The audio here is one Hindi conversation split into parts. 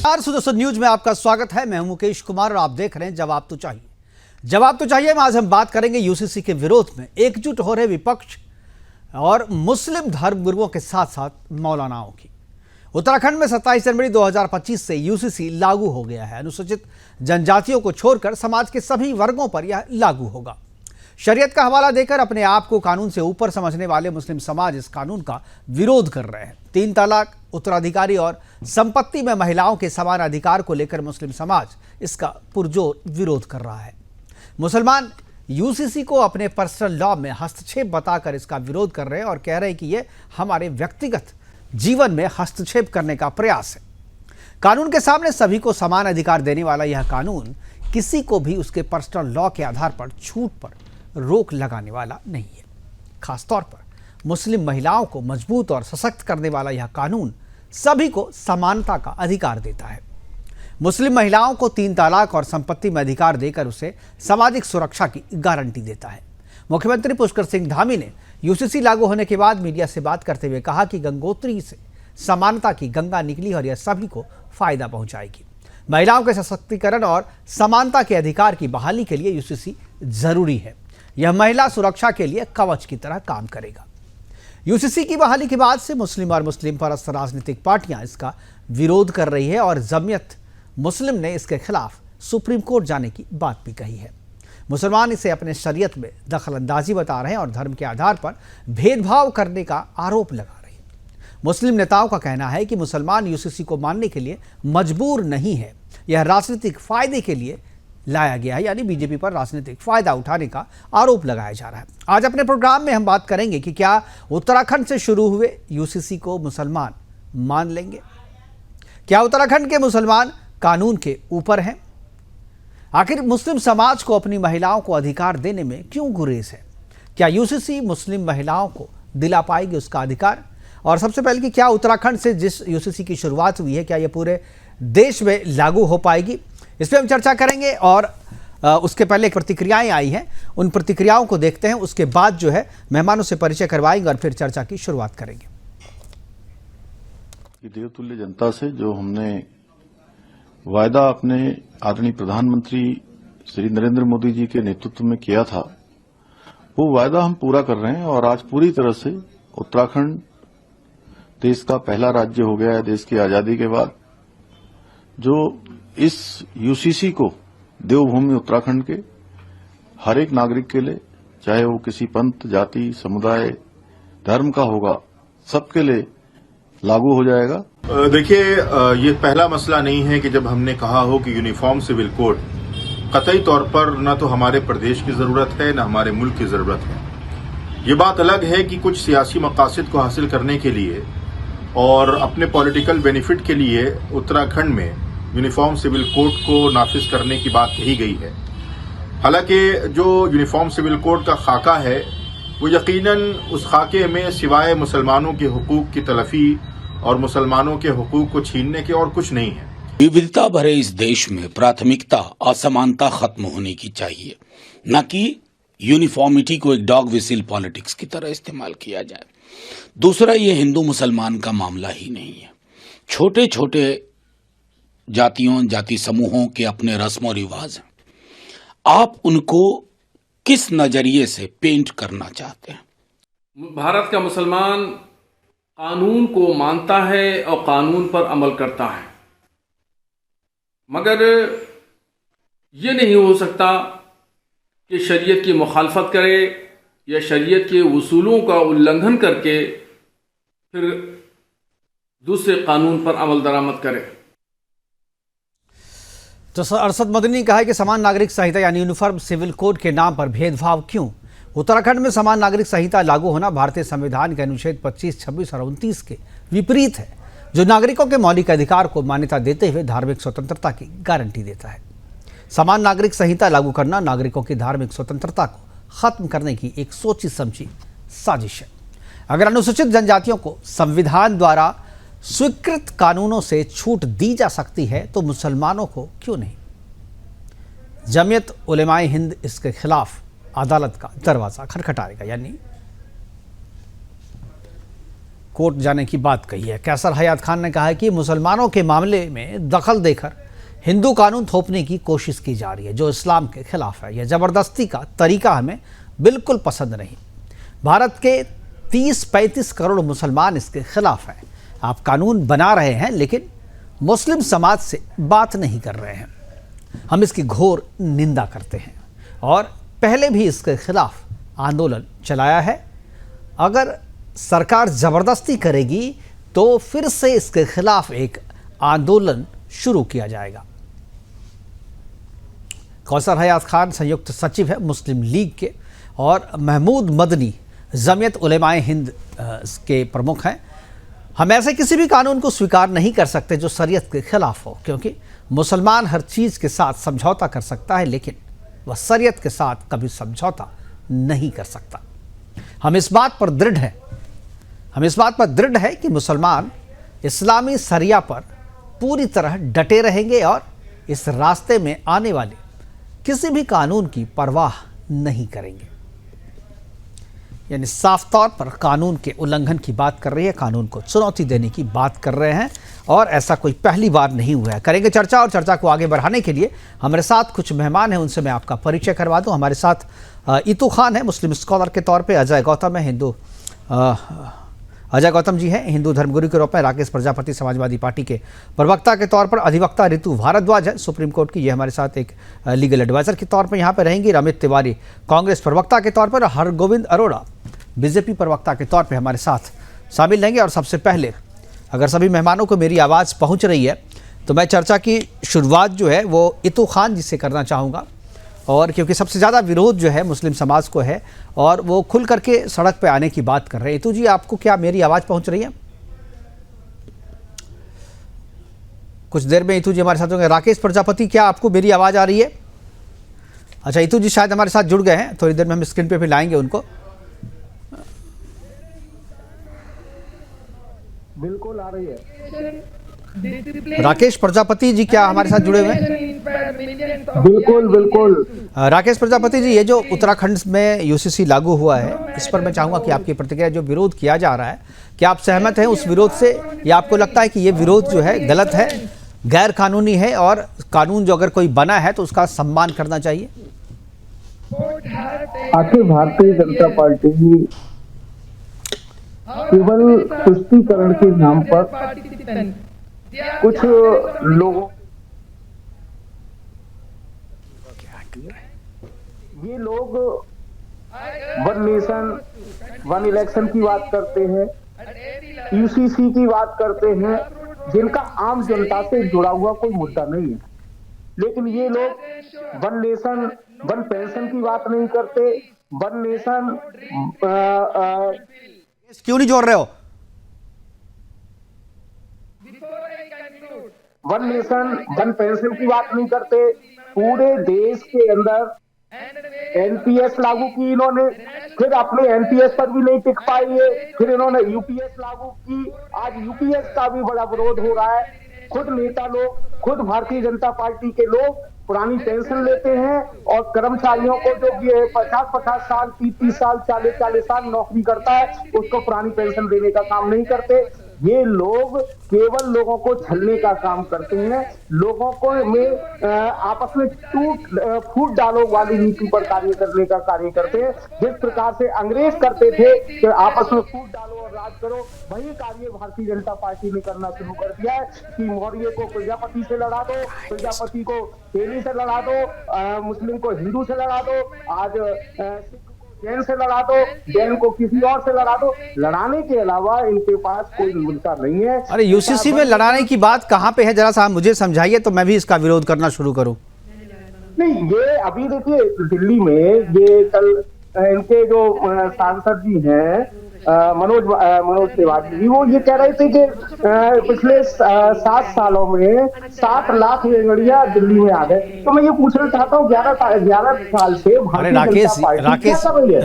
दोस्तों न्यूज में आपका स्वागत है। मैं हूं मुकेश कुमार और आप देख रहे हैं जवाब तो चाहिए। जवाब तो चाहिए में आज हम बात करेंगे यूसीसी के विरोध में एकजुट हो रहे विपक्ष और मुस्लिम धर्मगुरुओं के साथ साथ मौलानाओं की। उत्तराखंड में 27 जनवरी 2025 से यूसीसी लागू हो गया है। अनुसूचित जनजातियों को छोड़कर समाज के सभी वर्गों पर यह लागू होगा। शरीयत का हवाला देकर अपने आप को कानून से ऊपर समझने वाले मुस्लिम समाज इस कानून का विरोध कर रहे हैं। 3 तलाक, उत्तराधिकारी और संपत्ति में महिलाओं के समान अधिकार को लेकर मुस्लिम समाज इसका पुरजोर विरोध कर रहा है। मुसलमान यूसीसी को अपने पर्सनल लॉ में हस्तक्षेप बताकर इसका विरोध कर रहे हैं और कह रहे हैं कि यह हमारे व्यक्तिगत जीवन में हस्तक्षेप करने का प्रयास है। कानून के सामने सभी को समान अधिकार देने वाला यह कानून किसी को भी उसके पर्सनल लॉ के आधार पर छूट पर रोक लगाने वाला नहीं है। खासतौर पर मुस्लिम महिलाओं को मजबूत और सशक्त करने वाला यह कानून सभी को समानता का अधिकार देता है। मुस्लिम महिलाओं को 3 तलाक और संपत्ति में अधिकार देकर उसे सामाजिक सुरक्षा की गारंटी देता है। मुख्यमंत्री पुष्कर सिंह धामी ने यूसीसी लागू होने के बाद मीडिया से बात करते हुए कहा कि गंगोत्री से समानता की गंगा निकली और यह सभी को फायदा पहुंचाएगी। महिलाओं के सशक्तिकरण और समानता के अधिकार की बहाली के लिए यूसीसी जरूरी है। यह महिला सुरक्षा के लिए कवच की तरह काम करेगा। यूसीसी की बहाली के बाद से मुस्लिम और मुस्लिम परस्त राजनीतिक पार्टियां इसका विरोध कर रही है और जमीयत मुस्लिम ने इसके खिलाफ सुप्रीम कोर्ट जाने की बात भी कही है। मुसलमान इसे अपने शरीयत में दखलंदाजी बता रहे हैं और धर्म के आधार पर भेदभाव करने का आरोप लगा रहे हैं। मुस्लिम नेताओं का कहना है कि मुसलमान यूसीसी को मानने के लिए मजबूर नहीं है, यह राजनीतिक फायदे के लिए लाया गया है, यानी बीजेपी पर राजनीतिक फायदा उठाने का आरोप लगाया जा रहा है। आज अपने प्रोग्राम में हम बात करेंगे कि क्या उत्तराखंड से शुरू हुए यूसीसी को मुसलमान मान लेंगे? क्या उत्तराखंड के मुसलमान कानून के ऊपर हैं? आखिर मुस्लिम समाज को अपनी महिलाओं को अधिकार देने में क्यों गुरेज है? क्या यूसीसी मुस्लिम महिलाओं को दिला पाएगी उसका अधिकार? और सबसे पहले कि क्या उत्तराखंड से जिस यूसीसी की शुरुआत हुई है क्या यह पूरे देश में लागू हो पाएगी? इस पर हम चर्चा करेंगे और उसके पहले प्रतिक्रियाएं आई हैं, उन प्रतिक्रियाओं को देखते हैं। उसके बाद जो है मेहमानों से परिचय करवाएंगे और फिर चर्चा की शुरुआत करेंगे। देवतुल्य जनता से जो हमने वायदा अपने आदरणीय प्रधानमंत्री श्री नरेंद्र मोदी जी के नेतृत्व में किया था, वो वायदा हम पूरा कर रहे हैं और आज पूरी तरह से उत्तराखंड देश का पहला राज्य हो गया है देश की आजादी के बाद, जो इस यूसीसी को देवभूमि उत्तराखंड के हर एक नागरिक के लिए, चाहे वो किसी पंथ, जाति, समुदाय, धर्म का होगा, सबके लिए लागू हो जाएगा। देखिए, ये पहला मसला नहीं है कि जब हमने कहा हो कि यूनिफॉर्म सिविल कोड कतई तौर पर न तो हमारे प्रदेश की जरूरत है न हमारे मुल्क की जरूरत है। ये बात अलग है कि कुछ सियासी मकासद को हासिल करने के लिए और अपने पॉलिटिकल बेनिफिट के लिए उत्तराखंड में यूनिफॉर्म सिविल कोड को नाफिज करने की बात कही गई है। हालांकि जो यूनिफॉर्म सिविल कोड का खाका है वो यकीनन उस खाके में सिवाय मुसलमानों के हुकूक की तलफी और मुसलमानों के हुकूक को छीनने के और कुछ नहीं है। विविधता भरे इस देश में प्राथमिकता असमानता खत्म होनी की चाहिए, न कि यूनिफॉर्मिटी को एक डॉग विसिल पॉलिटिक्स की तरह इस्तेमाल किया जाए। दूसरा, ये हिंदू मुसलमान का मामला ही नहीं है। छोटे छोटे जातियों, जाति समूहों के अपने रस्म और रिवाज हैं। आप उनको किस नजरिए से पेंट करना चाहते हैं? भारत का मुसलमान कानून को मानता है और कानून पर अमल करता है, मगर ये नहीं हो सकता कि शरीयत की मुखालफत करे या शरीयत के उसूलों का उल्लंघन करके फिर दूसरे कानून पर अमल दरामद करे। तो अरशद मदनी ने कहा है कि समान नागरिक संहिता यानी यूनिफॉर्म सिविल कोड के नाम पर भेदभाव क्यों? उत्तराखंड में समान नागरिक संहिता लागू होना भारतीय संविधान के अनुच्छेद 25, 26 और 29 के विपरीत है, जो नागरिकों के मौलिक अधिकार को मान्यता देते हुए धार्मिक स्वतंत्रता की गारंटी देता है। समान नागरिक संहिता लागू करना नागरिकों की धार्मिक स्वतंत्रता को खत्म करने की एक सोची समझी साजिश है। अगर अनुसूचित जनजातियों को संविधान द्वारा स्वीकृत कानूनों से छूट दी जा सकती है तो मुसलमानों को क्यों नहीं? जमीयत उलेमाए हिंद इसके खिलाफ अदालत का दरवाजा खटखटाएगा, यानी कोर्ट जाने की बात कही है। कैसर हयात खान ने कहा है कि मुसलमानों के मामले में दखल देकर हिंदू कानून थोपने की कोशिश की जा रही है जो इस्लाम के खिलाफ है। यह ज़बरदस्ती का तरीका हमें बिल्कुल पसंद नहीं। भारत के 30-35 करोड़ मुसलमान इसके खिलाफ हैं। आप कानून बना रहे हैं लेकिन मुस्लिम समाज से बात नहीं कर रहे हैं। हम इसकी घोर निंदा करते हैं और पहले भी इसके खिलाफ आंदोलन चलाया है। अगर सरकार ज़बरदस्ती करेगी तो फिर से इसके खिलाफ एक आंदोलन शुरू किया जाएगा। कौसर हयात खान संयुक्त सचिव है मुस्लिम लीग के और महमूद मदनी जमीयत उलेमाए हिंद के प्रमुख हैं। हम ऐसे किसी भी कानून को स्वीकार नहीं कर सकते जो शरीयत के खिलाफ हो, क्योंकि मुसलमान हर चीज़ के साथ समझौता कर सकता है लेकिन वह शरीयत के साथ कभी समझौता नहीं कर सकता। हम इस बात पर दृढ़ है कि मुसलमान इस्लामी शरिया पर पूरी तरह डटे रहेंगे और इस रास्ते में आने वाले किसी भी कानून की परवाह नहीं करेंगे। यानी साफ तौर पर कानून के उल्लंघन की बात कर रही है, कानून को चुनौती देने की बात कर रहे हैं और ऐसा कोई पहली बार नहीं हुआ है। करेंगे चर्चा और चर्चा को आगे बढ़ाने के लिए हमारे साथ कुछ मेहमान हैं, उनसे मैं आपका परिचय करवा दूं। हमारे साथ इतू खान है, मुस्लिम स्कॉलर के तौर पे। अजय गौतम है, अजय गौतम जी हैं हिंदू धर्मगुरु के रूप में। राकेश प्रजापति समाजवादी पार्टी के प्रवक्ता के तौर पर। अधिवक्ता ऋतु भारद्वाज है सुप्रीम कोर्ट की, ये हमारे साथ एक लीगल एडवाइजर के तौर पर यहाँ पर रहेंगी। रमित तिवारी कांग्रेस प्रवक्ता के तौर पर। हरगोविंद अरोड़ा बीजेपी प्रवक्ता के तौर पर हमारे साथ शामिल रहेंगे। और सबसे पहले अगर सभी मेहमानों को मेरी आवाज़ पहुँच रही है तो मैं चर्चा की शुरुआत जो है वो इतू खान जी से करना चाहूँगा। और क्योंकि सबसे ज़्यादा विरोध जो है मुस्लिम समाज को है और वो खुल करके सड़क पे आने की बात कर रहे हैं। इतू जी, आपको क्या मेरी आवाज़ पहुंच रही है? कुछ देर में इतू जी हमारे साथ होंगे। राकेश प्रजापति, क्या आपको मेरी आवाज़ आ रही है? अच्छा, इतू जी शायद हमारे साथ जुड़ गए हैं, थोड़ी देर में हम स्क्रीन पे भी लाएंगे उनको। बिल्कुल आ रही है। राकेश प्रजापति जी क्या हमारे साथ जुड़े हुए हैं? बिल्कुल। राकेश प्रजापति जी, ये जो उत्तराखंड में यूसीसी लागू हुआ है इस पर मैं चाहूँगा कि आपकी प्रतिक्रिया। जो विरोध किया जा रहा है, क्या आप सहमत हैं उस विरोध से, या आपको लगता है कि ये विरोध जो है गलत है, गैर कानूनी है और कानून जो अगर कोई बना है तो उसका सम्मान करना चाहिए? आखिर भारतीय जनता पार्टी केवल तुष्टीकरण के नाम पर कुछ लोगों, ये लोग वन नेशन वन इलेक्शन की बात करते हैं, यूसीसी की बात करते हैं, जिनका आम जनता से जुड़ा हुआ कोई मुद्दा नहीं है। लेकिन ये लोग वन नेशन वन पेंशन की बात नहीं करते। वन नेशन क्यों नहीं जोड़ रहे हो? वन नेशन वन पेंशन की बात नहीं करते। पूरे देश के अंदर एनपीएस लागू की इन्होंने, फिर अपने एनपीएस पर भी नहीं टिक पाई है, फिर इन्होंने यूपीएस लागू की। आज यूपीएस का भी बड़ा विरोध हो रहा है। खुद नेता लोग, खुद भारतीय जनता पार्टी के लोग पुरानी पेंशन लेते हैं और कर्मचारियों को जो ये 50-50 साल 30-30 साल 40-40 साल नौकरी करता है उसको पुरानी पेंशन देने का काम नहीं करते। ये लोग केवल लोगों को छलने का काम करते हैं। लोगों को में आपस में फूट डालो वाली नीति पर कार्य करने का कार्य करते हैं। जिस प्रकार से अंग्रेज करते थे कि आपस में फूट डालो और राज करो, वही कार्य भारतीय जनता पार्टी ने करना शुरू कर दिया है कि मौर्य को प्रजापति से लड़ा दो, प्रजापति को तेली से लड़ा दो, मुस्लिम को हिंदू से लड़ा दो, आज जैन से लड़ा दो, जैन को किसी और से लड़ा दो। लड़ाने के अलावा इनके पास कोई मुद्दा नहीं है। अरे यूसीसी में लड़ाने की बात कहाँ पे है, जरा सा मुझे समझाइए तो मैं भी इसका विरोध करना शुरू करूं। नहीं, ये अभी देखिए दिल्ली में ये कल इनके जो सांसद जी हैं मनोज तिवारी जी, वो ये कह रहे थे कि पिछले 7 सालों में 7 लाख रेंगड़िया दिल्ली में आ गए। तो मैं ये पूछना चाहता हूँ 11 साल से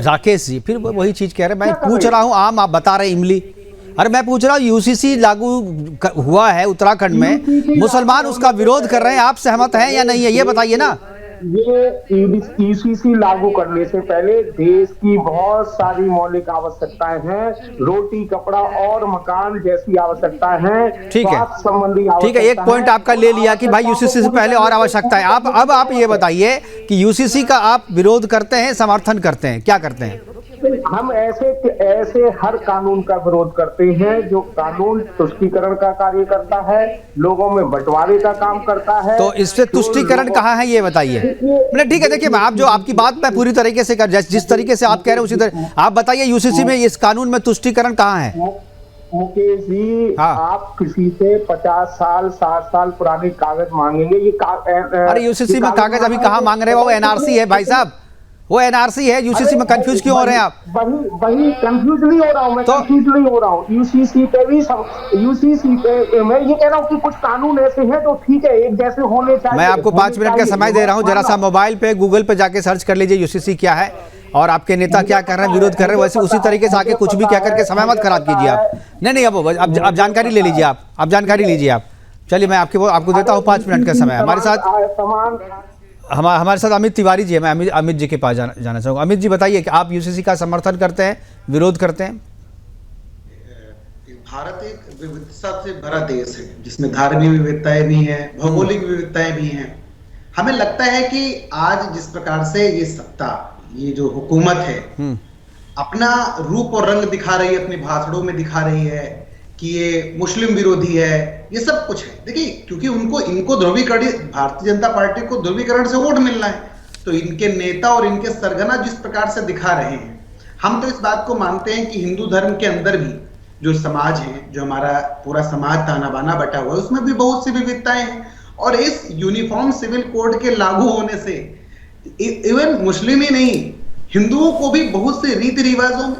राकेश जी फिर वही चीज कह रहे हैं। मैं पूछ रहा हूँ, आम आप बता रहे इमली। अरे मैं पूछ रहा हूँ यूसीसी लागू हुआ है उत्तराखंड में, मुसलमान उसका विरोध कर रहे हैं, आप सहमत हैं या नहीं है, ये बताइए ना। ये यूसीसी लागू करने से पहले देश की बहुत सारी मौलिक आवश्यकताएं हैं, रोटी, कपड़ा और मकान जैसी आवश्यकताएं हैं। ठीक है, स्वास्थ्य संबंधी ठीक है, एक पॉइंट आपका ले लिया कि भाई यूसीसी से पहले और आवश्यकता है। अब आप ये बताइए कि यूसीसी का आप विरोध करते हैं, समर्थन करते हैं, क्या करते हैं? हम ऐसे हर कानून का विरोध करते हैं जो कानून तुष्टीकरण का कार्य करता है, लोगों में बंटवारे का काम करता है। तो इससे तुष्टीकरण कहाँ है ये बताइए। नहीं ठीक है, देखिए आप जो आपकी बात मैं पूरी तरीके से जिस तरीके से आप कह रहे हैं उसी तरह आप बताइए, यूसीसी में इस कानून में तुष्टीकरण कहाँ है? मुकेश जी, हाँ। आप किसी से 50 साल 60 साल पुराने कागज मांगेंगे? अरे यूसीसी में कागज अभी कहाँ मांग रहे हो? वो एनआरसी है भाई साहब, वो एनआरसी है। यूसीसी में कंफ्यूज क्यों हो रहे हैं आप? वही कंफ्यूज नहीं हो रहा हूँ मैं, कंफ्यूज नहीं हो रहा हूँ। यूसीसी पे भी यूसीसी पे मैं ये कह रहा हूँ कि कुछ कानून ऐसे हैं तो ठीक है, एक जैसे होने चाहिए। मैं आपको 5 मिनट का समय दे रहा हूँ, जरा सा मोबाइल पे गूगल पे जाके सर्च कर लीजिए यूसीसी क्या है और आपके नेता क्या कर रहे हैं, विरोध कर रहे हैं, वैसे उसी तरीके से आके कुछ भी क्या करके समय मत खराब कीजिए आप। नहीं अब जानकारी ले लीजिए आप जानकारी लीजिए आप। चलिए मैं आपको देता हूँ 5 मिनट का समय। हमारे साथ अमित तिवारी जी है, मैं अमित जी के पास जाना चाहूँगा। अमित जी बताइए कि आप यूसीसी का समर्थन करते हैं, विरोध करते हैं? भारत एक विविधता से भरा देश है जिसमें धार्मिक विविधताएं भी हैं, भौगोलिक विविधताएं भी हैं। हमें लगता है कि आज जिस प्रकार से ये सत्ता, ये जो हुकूमत है अपना रूप और रंग दिखा रही है, अपने भाषणों में दिखा रही है कि ये मुस्लिम विरोधी है, ये सब कुछ है। देखिए, क्योंकि इनको ध्रुवीकरण, भारतीय जनता पार्टी को ध्रुवीकरण से वोट मिलना है, तो इनके नेता और इनके सरगना जिस प्रकार से दिखा रहे हैं, हम तो इस बात को मानते हैं कि हिंदू धर्म के अंदर भी जो समाज है, जो हमारा पूरा समाज ताना बाना बटा हुआ है, उसमें भी बहुत सी विविधताएं हैं। और इस यूनिफॉर्म सिविल कोड के लागू होने से इवन मुस्लिम ही नहीं, हिंदुओं को भी बहुत से रीति रिवाजों में,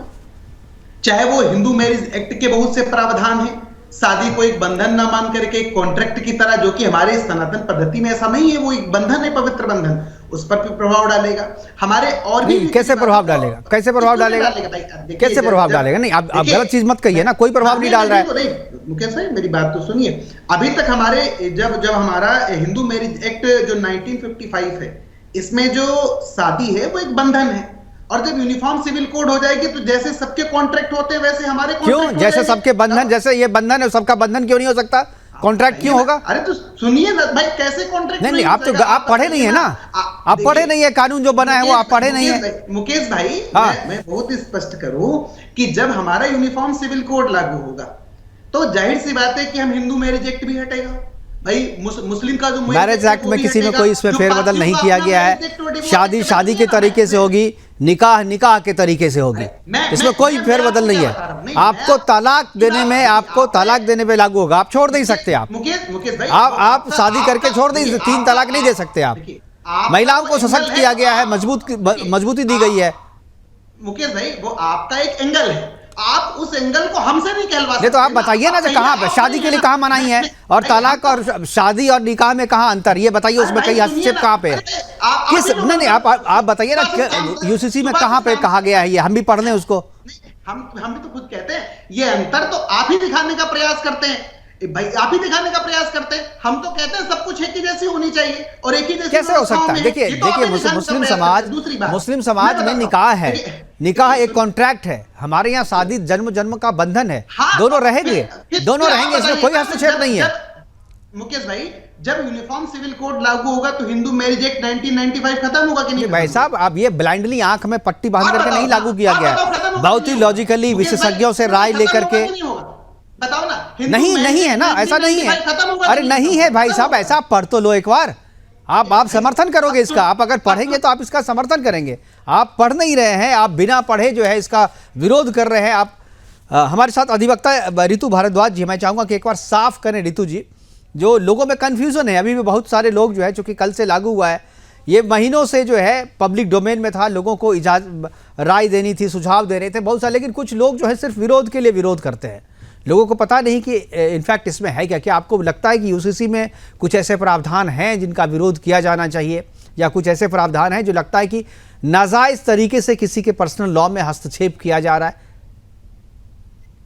चाहे वो हिंदू मैरिज एक्ट के बहुत से प्रावधान हैं, शादी को एक बंधन ना मान करके एक कॉन्ट्रैक्ट की तरह, जो कि हमारे सनातन पद्धति में ऐसा नहीं है, वो एक बंधन है, पवित्र बंधन, उस पर भी प्रभाव डालेगा। हमारे और भी कैसे प्रभाव डालेगा? कैसे प्रभाव डालेगा? कैसे प्रभाव डालेगा? नहीं, आप गलत चीज मत कहिए ना, कोई प्रभाव नहीं डाल रहा है। मुकेश भाई मेरी बात तो सुनिए। अभी तक हमारे जब हमारा हिंदू मैरिज एक्ट जो 1955 है, इसमें जो शादी है वो एक बंधन है, और जब यूनिफॉर्म सिविल कोड हो जाएगी तो जैसे सबके कॉन्ट्रैक्ट होते हैं वैसे हमारे क्यों? जैसे सबके बंधन, जैसे ये बंधन है, सबका बंधन क्यों नहीं हो सकता? कॉन्ट्रैक्ट क्यों होगा? अरे तो सुनिए ना भाई, कैसे कॉन्ट्रैक्ट? नहीं, आप पढ़े नहीं है ना, आप पढ़े नहीं है, कानून जो बना है वो आप पढ़े नहीं है। मुकेश भाई, मैं बहुत स्पष्ट करूं कि जब हमारा यूनिफॉर्म सिविल कोड लागू होगा तो जाहिर सी बात है कि हम हिंदू मैरिज एक्ट भी हटेगा भाई, मुस्लिम का जो मैरिज एक्ट में किसी में कोई इसमें फेरबदल नहीं किया गया है। शादी के तरीके से होगी, निकाह के तरीके से होगी, इसमें कोई फेरबदल नहीं है। आपको तलाक देने पे लागू होगा, आप छोड़ नहीं सकते। आप मुकेश भाई, आप शादी करके छोड़ नहीं, 3 तलाक नहीं दे सकते आप। महिलाओं को सशक्त किया गया है, मजबूती दी गई है। मुकेश भाई, वो आपका एक एंगल है, आप उस एंगल को हमसे नहीं कहलवा सकते। तो आप बताइए ना, कहाँ पे शादी के लिए कहाँ मनाही है, और तलाक और शादी और निकाह में कहाँ अंतर, ये बताइए। उसमें कई हस्तक्षेप कहाँ पे है? किस नहीं, आप बताइए ना, यूसीसी में कहाँ पे कहा गया है ये, हम भी पढ़ लें उसको। हम भी तो खुद कहते हैं, ये अंतर तो आप ही दिखाने का प्रयास करते हैं भाई, आप ही दिखाने का प्रयास करते हैं। हम तो कहते हैं सब कुछ एक ही जैसी होनी चाहिए, और एक ही जैसी कैसे हो सकता है? देखिए मुस्लिम समाज में निकाह है, निकाह एक कॉन्ट्रैक्ट है। हमारे यहाँ शादी जन्म का बंधन है, दोनों रहेंगे, इसमें कोई हस्तक्षेप नहीं है। मुकेश भाई, जब यूनिफॉर्म सिविल कोड लागू होगा तो हिंदू मैरिज एक्ट 1995 खत्म होगा कि नहीं? भाई साहब, आप ये ब्लाइंडली आंख में पट्टी बांध करके नहीं लागू किया गया है, बहुत ही लॉजिकली विशेषज्ञों से राय लेकर के। बताओ ना, नहीं है ना, ऐसा नहीं है। अरे नहीं है भाई साहब, ऐसा आप पढ़ तो लो एक बार। आप समर्थन करोगे इसका, आप अगर पढ़ेंगे तो आप इसका समर्थन करेंगे। आप पढ़ नहीं रहे हैं, आप बिना पढ़े जो है इसका विरोध कर रहे हैं। आप हमारे साथ अधिवक्ता रितु भारद्वाज जी, मैं चाहूँगा कि एक बार साफ करें रितु जी, जो लोगों में कन्फ्यूज़न है। अभी भी बहुत सारे लोग जो है, चूँकि कल से लागू हुआ है, ये महीनों से जो है पब्लिक डोमेन में था, लोगों को राय देनी थी, सुझाव दे रहे थे बहुत सारे, लेकिन कुछ लोग जो है सिर्फ विरोध के लिए विरोध करते हैं। लोगों को पता नहीं कि इनफैक्ट इसमें है क्या आपको लगता है कि यूसीसी में कुछ ऐसे प्रावधान हैं जिनका विरोध किया जाना चाहिए, या कुछ ऐसे प्रावधान हैं जो लगता है कि नाजायज़ तरीके से किसी के पर्सनल लॉ में हस्तक्षेप किया जा रहा है?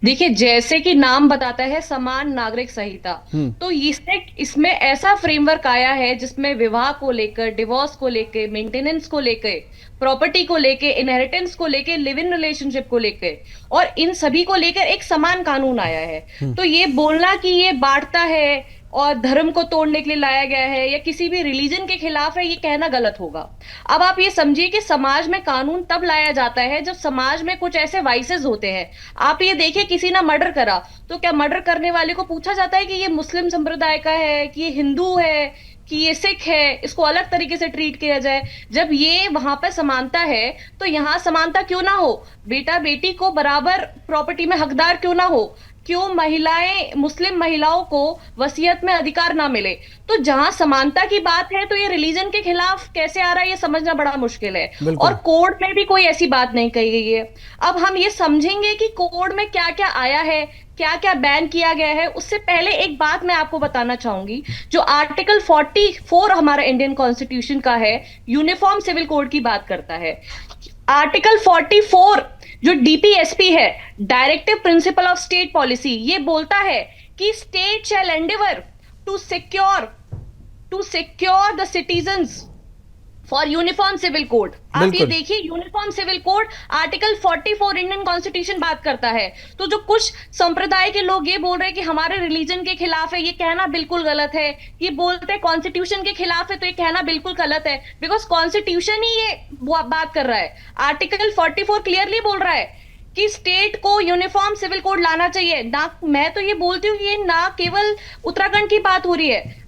देखिए, जैसे कि नाम बताता है समान नागरिक संहिता, तो इसमें ऐसा फ्रेमवर्क आया है जिसमें विवाह को लेकर, डिवोर्स को लेकर, मेंटेनेंस को लेकर, प्रॉपर्टी को लेके, इनहेरिटेंस को लेके, लिव इन रिलेशनशिप को लेके, और इन सभी को लेकर एक समान कानून आया है। तो ये बोलना कि ये बांटता है और धर्म को तोड़ने के लिए लाया गया है या किसी भी रिलीजन के खिलाफ है, ये कहना गलत होगा। अब आप ये समझिए कि समाज में कानून तब लाया जाता है जब समाज में कुछ ऐसे वाइसेस होते हैं। आप ये देखिए, किसी ने मर्डर करा तो क्या मर्डर करने वाले को पूछा जाता है कि ये मुस्लिम संप्रदाय का है, कि ये हिंदू है, कि ये सिख है, इसको अलग तरीके से ट्रीट किया जाए? जब ये वहां पर समानता है तो यहाँ समानता क्यों ना हो? बेटा बेटी को बराबर प्रॉपर्टी में हकदार क्यों ना हो? क्यों मुस्लिम महिलाओं को वसीयत में अधिकार ना मिले? तो जहां समानता की बात है तो ये रिलीजन के खिलाफ कैसे आ रहा है, ये समझना बड़ा मुश्किल है। और कोड में भी कोई ऐसी बात नहीं कही गई है। अब हम ये समझेंगे कि कोड में क्या क्या आया है, क्या क्या बैन किया गया है। उससे पहले एक बात मैं आपको बताना चाहूंगी, जो आर्टिकल 44 हमारा इंडियन कॉन्स्टिट्यूशन का है, यूनिफॉर्म सिविल कोड की बात करता है। आर्टिकल 44 जो डीपीएसपी है, directive principle of state policy, ये बोलता है कि state shall endeavour to secure the citizens for uniform civil code. आप ये देखिए, uniform civil code article 44 Indian constitution बात करता है। तो जो कुछ संप्रदाय के लोग ये बोल रहे हैं कि हमारे रिलीजन के खिलाफ है, ये कहना बिल्कुल गलत है। ये बोलते हैं कॉन्स्टिट्यूशन के खिलाफ है, तो ये कहना बिल्कुल गलत है, बिकॉज कॉन्स्टिट्यूशन ही ये बात कर रहा है। आर्टिकल 44 क्लियरली बोल रहा है कि स्टेट को यूनिफॉर्म सिविल कोड लाना चाहिए। ना, मैं तो ये बोलती हूँ, ये ना केवल उत्तराखंड की बात हो रही है,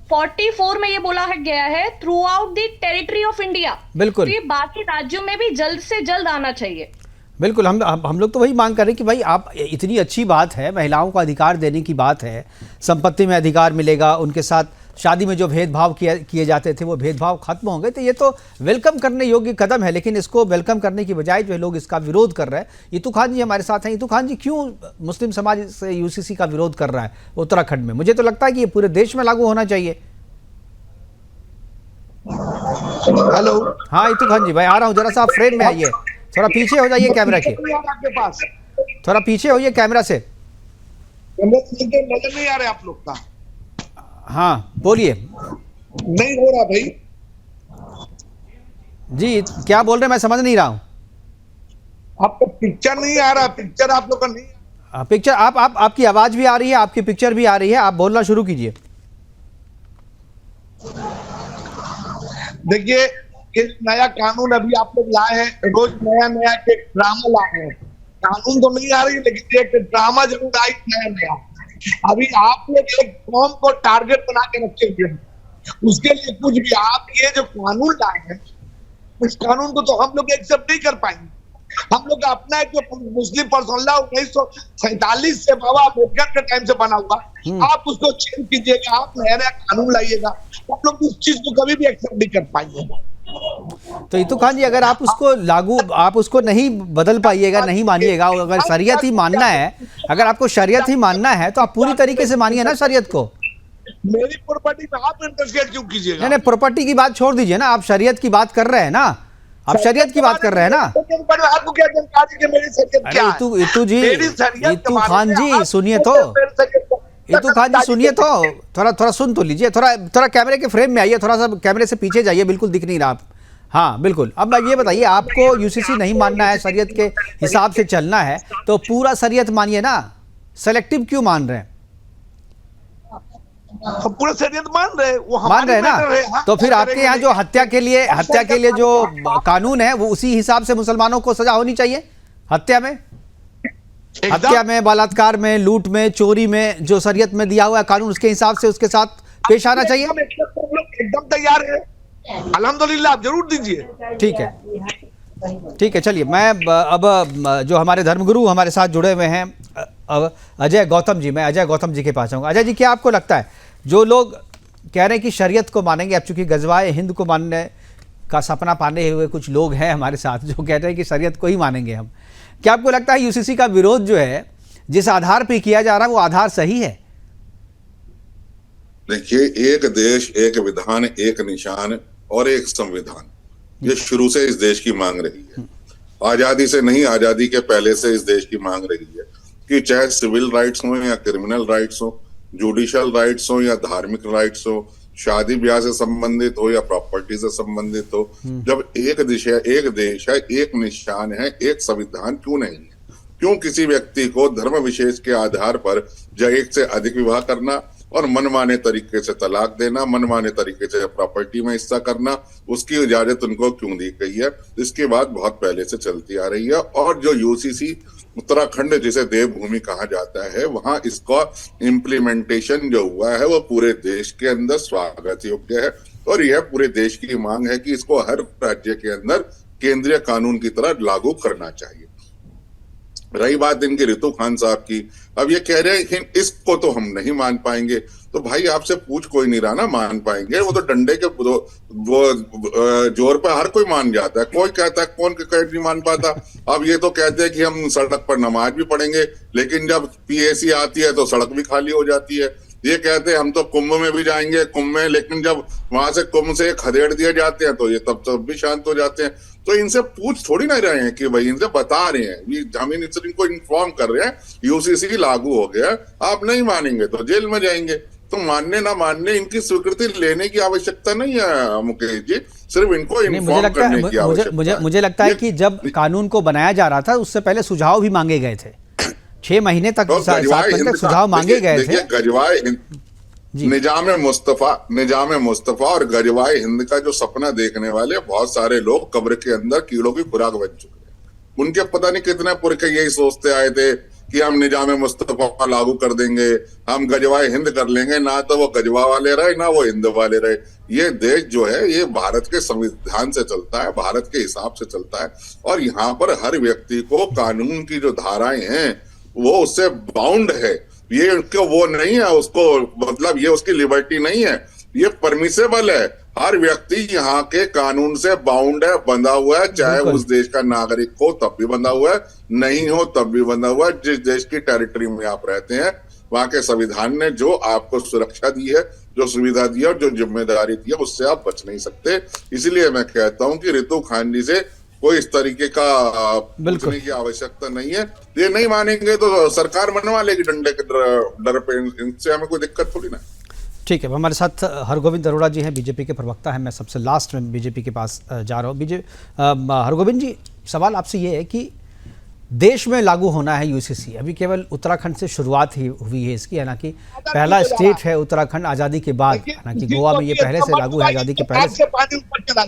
44 में ये बोला गया है through out the territory of India. बिल्कुल, तो ये बाकी राज्यों में भी जल्द से जल्द आना चाहिए। बिल्कुल, हम लोग तो वही मांग कर रहे हैं कि भाई आप, इतनी अच्छी बात है, महिलाओं को अधिकार देने की बात है, संपत्ति में अधिकार मिलेगा, उनके साथ शादी में जो भेदभाव किए जाते थे वो भेदभाव खत्म होंगे, तो ये तो वेलकम करने योग्य कदम है। लेकिन इसको वेलकम करने की बजाय जो लोग इसका विरोध कर रहे हैं, इतू खान जी हमारे साथ हैं। इतू खान जी, क्यों मुस्लिम समाज से यूसीसी का विरोध कर रहा है उत्तराखंड में? मुझे तो लगता है कि ये पूरे देश में लागू होना चाहिए। हेलो, हाँ इतू खान जी भाई, आ रहा हूँ, जरा सा आप फ्रेम में आइए, थोड़ा पीछे हो जाइए कैमरा के, थोड़ा पीछे होइए कैमरा से। नजर नहीं आ रहा आप लोग का? हाँ बोलिए। नहीं हो रहा भाई जी, क्या बोल रहे हैं मैं समझ नहीं रहा हूँ। आपका पिक्चर नहीं आ रहा, पिक्चर आप लोग का नहीं। पिक्चर आपकी आवाज भी आ रही है, आपकी पिक्चर भी आ रही है, आप बोलना शुरू कीजिए। देखिए, नया कानून अभी आप लोग लाए हैं, रोज नया नया के ड्रामा लाए हैं। कानून तो नहीं आ रही, लेकिन एक ड्रामा जरूर आई नया नया। अभी आप लोग एक कौम को टारगेट बना के रखे हुए हैं, उसके लिए कुछ भी आप ये जो कानून लाए हैं, उस कानून को तो हम लोग एक्सेप्ट नहीं कर पाएंगे। हम लोग का अपना एक जो मुस्लिम पर्सनल लॉ 1947 से बाबा अम्बेडकर के टाइम से बना हुआ, आप उसको चेंज कीजिएगा, आप नया नया कानून लाइएगा, हम लोग उस चीज को कभी भी एक्सेप्ट नहीं कर पाएंगे। तो इतू खान जी, अगर आप उसको आप उसको नहीं बदल पाइएगा, नहीं मानिएगा, अगर शरीयत ही मानना है, अगर आपको शरीयत ही मानना है तो आप पूरी तरीके से मानिए ना शरीयत को। मेरी प्रॉपर्टी में आप इंटरफेयर क्यों कीजिएगा? नहीं, प्रॉपर्टी की बात छोड़ दीजिए ना, आप शरीयत की बात कर रहे हैं ना, आप शरीयत की बात कर रहे हैं ना। आपको क्या जानकारी कि मेरी शरीयत क्या है? इतू खान जी सुनिए तो, इतू खान जी सुनिए तो, थोड़ा सुन तो लीजिए, थोड़ा कैमरे के फ्रेम में आइए, थोड़ा सा कैमरे से पीछे जाइए, बिल्कुल दिख नहीं रहा आप। हाँ बिल्कुल, अब ये बताइए, आपको यूसीसी नहीं मानना है, शरीयत के हिसाब से चलना है, तो पूरा शरीयत मानिए ना, सेलेक्टिव क्यों मान रहे हैं? पूरा शरीयत मान रहे, वो मान रहे ना, तो फिर आपके यहाँ जो हत्या के लिए जो कानून है, वो उसी हिसाब से मुसलमानों को सजा होनी चाहिए। हत्या में, बलात्कार में, लूट में, चोरी में, जो शरीयत में दिया हुआ है कानून, उसके हिसाब से उसके साथ पेश आना चाहिए। एकदम तैयार है, अल्हम्दुलिल्लाह, आप जरूर दीजिए। ठीक है, चलिए मैं अब जो हमारे धर्मगुरु हमारे साथ जुड़े हुए हैं, अजय गौतम जी, मैं अजय गौतम जी के पास आऊँगा। अजय जी, क्या आपको लगता है, जो लोग कह रहे हैं कि शरीयत को मानेंगे, अब चूंकि गजवाए हिंद को मानने का सपना पाने हुए कुछ लोग हैं हमारे साथ जो कहते हैं कि शरीयत को ही मानेंगे हम, क्या आपको लगता है यूसीसी का विरोध जो है, जिस आधार पे किया जा रहा है, वो आधार सही है? देखिए, एक देश, एक विधान, एक निशान और एक संविधान, ये शुरू से इस देश की मांग रही है। आजादी से नहीं, आजादी के पहले से इस देश की मांग रही है कि चाहे सिविल राइट्स हो या क्रिमिनल राइट्स हो, जुडिशियल राइट्स हो या धार्मिक राइट्स हो, शादी ब्याह से संबंधित हो या प्रॉपर्टी से संबंधित हो, जब एक दिशा, एक देश है, एक निशान है, एक संविधान क्यों नहीं है? क्यों किसी व्यक्ति को धर्म विशेष के आधार पर एक से अधिक विवाह करना और मनमाने तरीके से तलाक देना, मनमाने तरीके से प्रॉपर्टी में हिस्सा करना, उसकी इजाजत उनको क्यों दी गई है? इसकी बात बहुत पहले से चलती आ रही है। और जो यूसीसी उत्तराखंड जिसे देवभूमि कहा जाता है, वहां इसका इम्प्लीमेंटेशन जो हुआ है वो पूरे देश के अंदर स्वागत योग्य है और यह पूरे देश की मांग है कि इसको हर राज्य के अंदर केंद्रीय कानून की तरह लागू करना चाहिए। रही बात इनके रितु खान साहब की, अब ये कह रहे हैं कि इसको तो हम नहीं मान पाएंगे, तो भाई आपसे पूछ कोई नहीं रहा ना मान पाएंगे, वो तो डंडे के वो जोर पे हर कोई मान जाता है, कोई कहता है, कौन नहीं मान पाता। अब ये तो कहते हैं कि हम सड़क पर नमाज भी पढ़ेंगे, लेकिन जब पीएसी आती है तो सड़क भी खाली हो जाती है। ये कहते हैं हम तो कुंभ में भी जाएंगे, कुंभ में, लेकिन जब वहां से कुंभ से खदेड़ दिए जाते हैं तो ये तब भी शांत हो जाते हैं। तो इनसे पूछ थोड़ी ना रहे हैं कि भाई, इनसे बता रहे हैं, हम इनको इन्फॉर्म कर रहे हैं यूसीसी लागू हो गया, आप नहीं मानेंगे तो जेल में जाएंगे। तो मानने ना मानने इनकी स्वीकृति लेने की आवश्यकता नहीं है मुकेश जी, सिर्फ इनको इन्फॉर्म करने की आवश्यकता है। मुझे लगता है कि जब कानून को बनाया जा रहा था उससे पहले सुझाव भी मांगे गए थे, 6 महीने तक, 7 महीने तक सुझाव मांगे गए थे। गजवाए निजाम मुस्तफा और गजवाए हिंद का जो सपना देखने वाले बहुत सारे लोग कब्र के अंदर कीड़ों की खुराक बन चुके हैं। उनके पता नहीं कितने पुरखे यही सोचते आए थे कि हम निजाम मुस्तफा लागू कर देंगे, हम गजवाए हिंद कर लेंगे, ना तो वो गजवा वाले रहे ना वो हिंद वाले रहे। ये देश जो है ये भारत के संविधान से चलता है, भारत के हिसाब से चलता है और यहाँ पर हर व्यक्ति को कानून की जो धाराएं हैं वो उससे बाउंड है। ये उनको वो नहीं है, उसको मतलब ये उसकी लिबर्टी नहीं है, ये परमिसेबल है। हर व्यक्ति यहाँ के कानून से बाउंड है, बंधा हुआ है, चाहे उस देश का नागरिक हो तब भी बंधा हुआ है, नहीं हो तब भी बंधा हुआ है। जिस देश की टेरिटरी में आप रहते हैं वहां के संविधान ने जो आपको सुरक्षा दी है, जो सुविधा दी है और जो जिम्मेदारी दी है, उससे आप बच नहीं सकते। इसलिए मैं कहता हूं कि रितु खान जी से कोई इस तरीके का पूछने की आवश्यकता नहीं है। ये नहीं मानेंगे तो सरकार मनवा लेगी डंडे के डर पे, इनसे हमें कोई दिक्कत थोड़ी ना। ठीक है, हमारे साथ हरगोविंद अरोड़ा जी हैं, बीजेपी के प्रवक्ता हैं। मैं सबसे लास्ट में बीजेपी के पास जा रहा हूँ। हरगोविंद जी, सवाल आपसे ये है कि देश में लागू होना है यूसीसी, अभी केवल उत्तराखंड से शुरुआत ही हुई है इसकी, हालांकि पहला स्टेट है उत्तराखंड आज़ादी के बाद, हालांकि गोवा में ये पहले से लागू है, आज़ादी के पहले से।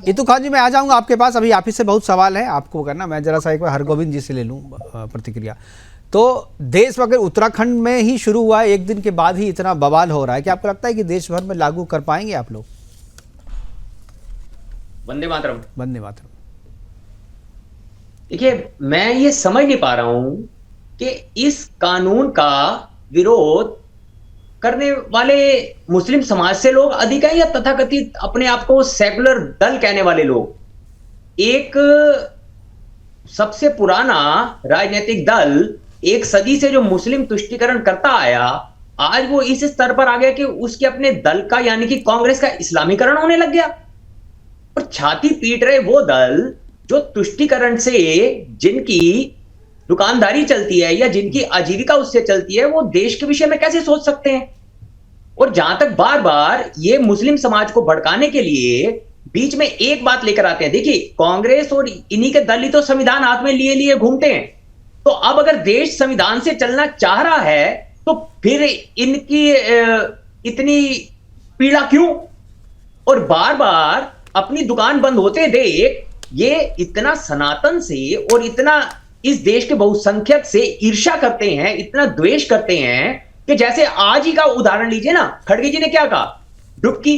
रितु खान जी, मैं आ जाऊंगा आपके पास, अभी आप ही से बहुत सवाल है आपको करना, मैं जरा सा एक बार हरगोविंद जी से ले लूँ प्रतिक्रिया। तो देश में अगर उत्तराखंड में ही शुरू हुआ है, एक दिन के बाद ही इतना बवाल हो रहा है, क्या आपको लगता है कि देश भर में लागू कर पाएंगे आप लोग? वंदे मातरम। वंदे मातरम। देखिए, मैं ये समझ नहीं पा रहा हूं कि इस कानून का विरोध करने वाले मुस्लिम समाज से लोग अधिक हैं या तथाकथित अपने आप को सेकुलर दल कहने वाले लोग। एक सबसे पुराना राजनीतिक दल, एक सदी से जो मुस्लिम तुष्टीकरण करता आया, आज वो इस स्तर पर आ गया कि उसके अपने दल का यानी कि कांग्रेस का इस्लामीकरण होने लग गया। और छाती पीट रहे वो दल जो तुष्टीकरण से जिनकी दुकानदारी चलती है या जिनकी आजीविका उससे चलती है, वो देश के विषय में कैसे सोच सकते हैं? और जहां तक बार बार ये मुस्लिम समाज को भड़काने के लिए बीच में एक बात लेकर आते हैं, देखिए कांग्रेस और इन्हीं के दल ही तो संविधान हाथ में लिए लिए घूमते हैं। तो अब अगर देश संविधान से चलना चाह रहा है तो फिर इनकी इतनी पीड़ा क्यों? और बार बार अपनी दुकान बंद होते देख ये इतना सनातन से और इतना इस देश के बहुसंख्यक से ईर्ष्या करते हैं, इतना द्वेष करते हैं कि जैसे आज ही का उदाहरण लीजिए ना, खड़गे जी ने क्या कहा, डुबकी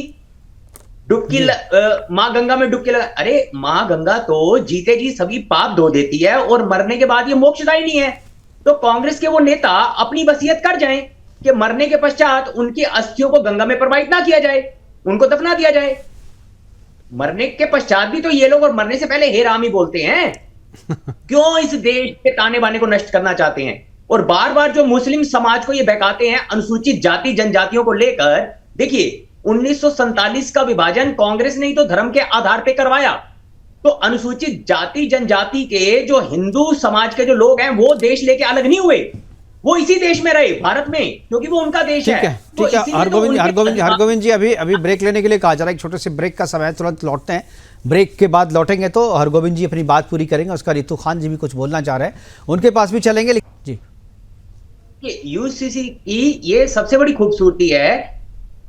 मां गंगा में डुबकी लगा। अरे मां गंगा तो जीते जी सभी पाप धो देती है और मरने के बाद ये मोक्षदायी नहीं है। तो कांग्रेस के वो नेता अपनी वसीयत कर जाएं कि मरने के पश्चात उनकी अस्थियों को गंगा में प्रवाहित ना किया जाए, उनको दफना दिया जाए। मरने के पश्चात भी तो ये लोग और मरने से पहले हे राम ही बोलते हैं। क्यों इस देश के ताने बाने को नष्ट करना चाहते हैं? और बार बार जो मुस्लिम समाज को ये बहकाते हैं अनुसूचित जाति जनजातियों को लेकर, देखिए 1947 का विभाजन कांग्रेस ने ही तो धर्म के आधार पर करवाया। तो अनुसूचित जाति जनजाति के जो हिंदू समाज के जो लोग हैं वो देश लेके अलग नहीं हुए, वो इसी देश में रहे, भारत में, क्योंकि वो उनका देश है। तो ठीक है इसीलिए तो उनके- हरगोविंद जी अभी ब्रेक लेने के लिए कहा जा रहा है, एक छोटे से ब्रेक का समय है, तुरंत लौटते हैं। ब्रेक के बाद लौटेंगे तो हरगोविंद जी अपनी बात पूरी करेंगे, उसका रितु खान जी भी कुछ बोलना चाह रहे हैं, उनके पास भी चलेंगे जी। यूसीसी की ये सबसे बड़ी खूबसूरती है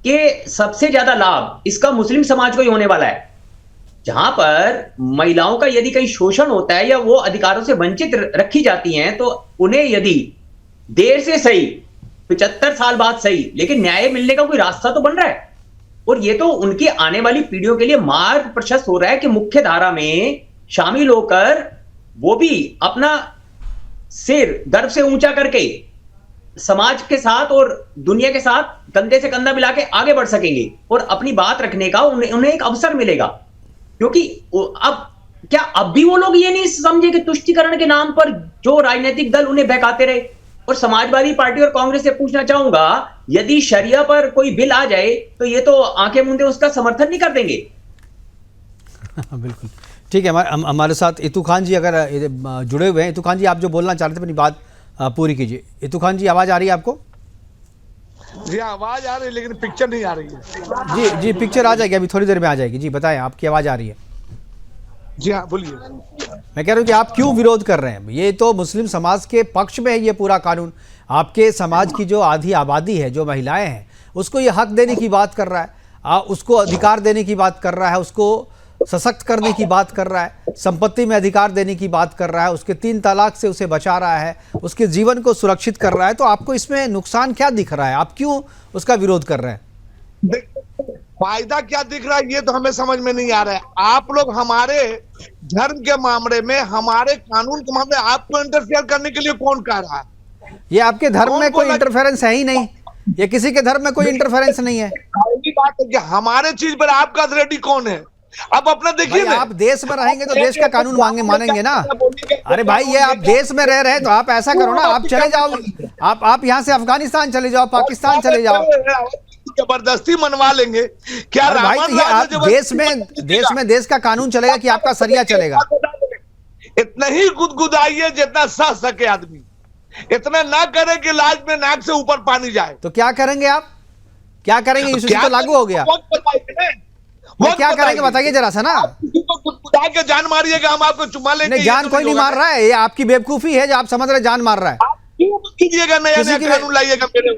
कि सबसे ज्यादा लाभ इसका मुस्लिम समाज को ही होने वाला है। जहां पर महिलाओं का यदि कहीं शोषण होता है या वो अधिकारों से वंचित रखी जाती हैं, तो उन्हें यदि देर से सही, 75 साल बाद सही, लेकिन न्याय मिलने का कोई रास्ता तो बन रहा है। और ये तो उनकी आने वाली पीढ़ियों के लिए मार्ग प्रशस्त हो रहा है कि मुख्य धारा में शामिल होकर वो भी अपना सिर गर्व से ऊंचा करके समाज के साथ और दुनिया के साथ कंधे से कंधा मिला के आगे बढ़ सकेंगे और अपनी बात रखने का उन्हें एक अवसर मिलेगा। क्योंकि अब क्या अब भी वो लोग ये नहीं समझे कि तुष्टीकरण के नाम पर जो राजनीतिक दल उन्हें बहकाते रहे। और समाजवादी पार्टी और कांग्रेस से पूछना चाहूंगा, यदि शरिया पर कोई बिल आ जाए तो ये तो आंखें मूंदे उसका समर्थन नहीं कर देंगे। बिल्कुल ठीक है, हमारे साथ इतू खान जी अगर जुड़े हुए हैं। इतू खान जी, आप जो बोलना चाह रहे थे अपनी बात पूरी कीजिए। इतू खान जी, आवाज आ रही है आपको? जी आवाज आ रही है, लेकिन पिक्चर नहीं आ रही है। जी पिक्चर आ जाएगी, अभी थोड़ी देर में आ जाएगी। जी बताएं, आपकी आवाज आ रही है? जी हाँ बोलिए। मैं कह रहा हूँ कि आप क्यों विरोध कर रहे हैं? ये तो मुस्लिम समाज के पक्ष में है ये पूरा कानून। आपके समाज की जो आधी आबादी है, जो महिलाएं हैं, उसको ये हक देने की बात कर रहा है, उसको अधिकार देने की बात कर रहा है, उसको सशक्त करने की बात कर रहा है, संपत्ति में अधिकार देने की बात कर रहा है, उसके 3 तलाक से उसे बचा रहा है, उसके जीवन को सुरक्षित कर रहा है। तो आपको इसमें नुकसान क्या दिख रहा है? आप क्यों उसका विरोध कर रहे हैं? फायदा क्या दिख रहा है ये तो हमें समझ में नहीं आ रहा है। आप लोग हमारे धर्म के मामले में, हमारे कानून के मामले में आपको इंटरफेयर करने के लिए कौन कह रहा है? ये आपके धर्म में कोई इंटरफेरेंस है ही नहीं, ये किसी के धर्म में कोई इंटरफेरेंस नहीं है। बात है कि हमारे चीज पर आपका अथॉरिटी कौन है? अब अपना देखिए, आप देश में रहेंगे तो देश का कानून मानेंगे ना। अरे भाई, ये आप देश में रह रहे हैं तो आप ऐसा करो ना, आप चले जाओ, आप यहाँ से अफगानिस्तान चले जाओ, पाकिस्तान चले जाओ, जबरदस्ती मनवा लेंगे क्या? भाई ये आप देश में देश का कानून चलेगा कि आपका सरिया चलेगा? इतना ही गुदगुदाइए जितना सह सके आदमी, इतना ना करे कि लाज में नाक से ऊपर पानी जाए। तो क्या करेंगे आप? क्या करेंगे? यूसीसी तो लागू हो गया, वो क्या करेंगे बताइए जरा सा ना। गुदगुदा के जान मारिएगा, हम आपको चुमा लेंगे। जान कोई नहीं मार रहा है, ये आपकी बेवकूफी है जो आप समझ रहे जान मार रहा है। कीजिएगा, नया नया कानून लाइएगा मेरे।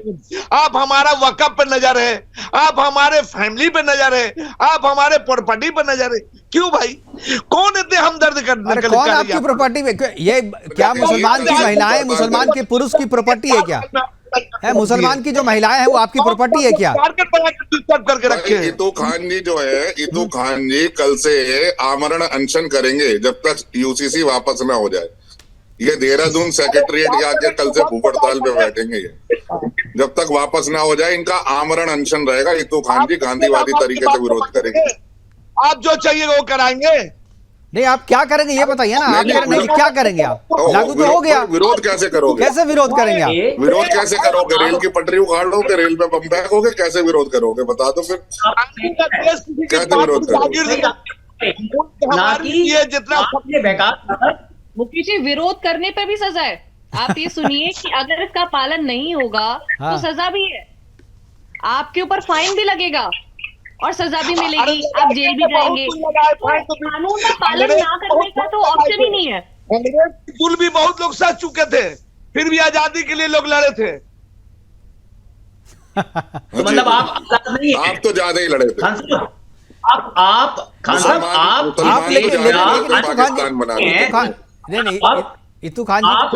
आप हमारा वक़्फ़ पे नजर है, आप हमारे फैमिली पे नजर है, आप हमारे प्रॉपर्टी पे नजर है। क्यों भाई? कौन इतने हमदर्द कर? कौन आपकी प्रॉपर्टी में? ये क्या मुसलमान की महिलाएं, मुसलमान के पुरुष की प्रॉपर्टी है क्या? है मुसलमान की जो महिलाएं हैं वो आपकी प्रॉपर्टी है क्या? करके रखे हैं। इतू खान जी जो है, इतू खान जी कल से आमरण अनशन करेंगे जब तक यूसीसी वापस ना हो जाए। ये देहरादून सेक्रेटरिएट जाके कल से भूख हड़ताल पे बैठेंगे। ये जब तक वापस ना हो जाए इनका आमरण अनशन रहेगा। इतू खान जी गांधीवादी तरीके से विरोध करेंगे। आप जो चाहिए वो कराएंगे। नहीं, आप क्या करेंगे ये बताइए ना। आप नहीं, क्या करेंगे आप? लागू तो हो गया, विरोध कैसे करोगे? कैसे विरोध करेंगे आप? विरोध कैसे करोगे? रेल की पटरी उखाड़ोगे, रेल पे बम फेंकोगे, कैसे विरोध करोगे? बता दो फिर, कैसे विरोध करोगे? ये जितना मुकेश जी, विरोध करने पर भी सजा है। आप ये सुनिए कि अगर इसका पालन नहीं होगा तो सजा भी है, आपके ऊपर फाइन भी लगेगा और सजा भी मिलेगी, आप जेल भी जाएंगे। तो कानून का पालन ना करने का तो ऑप्शन ही नहीं है। अंग्रेज भी बहुत लोग सह चुके थे, फिर भी आजादी के लिए लोग लड़े थे। मतलब आप तो ज्यादा ही लड़े थे। आप पाकिस्तान बना नहीं इतू खान जी, आप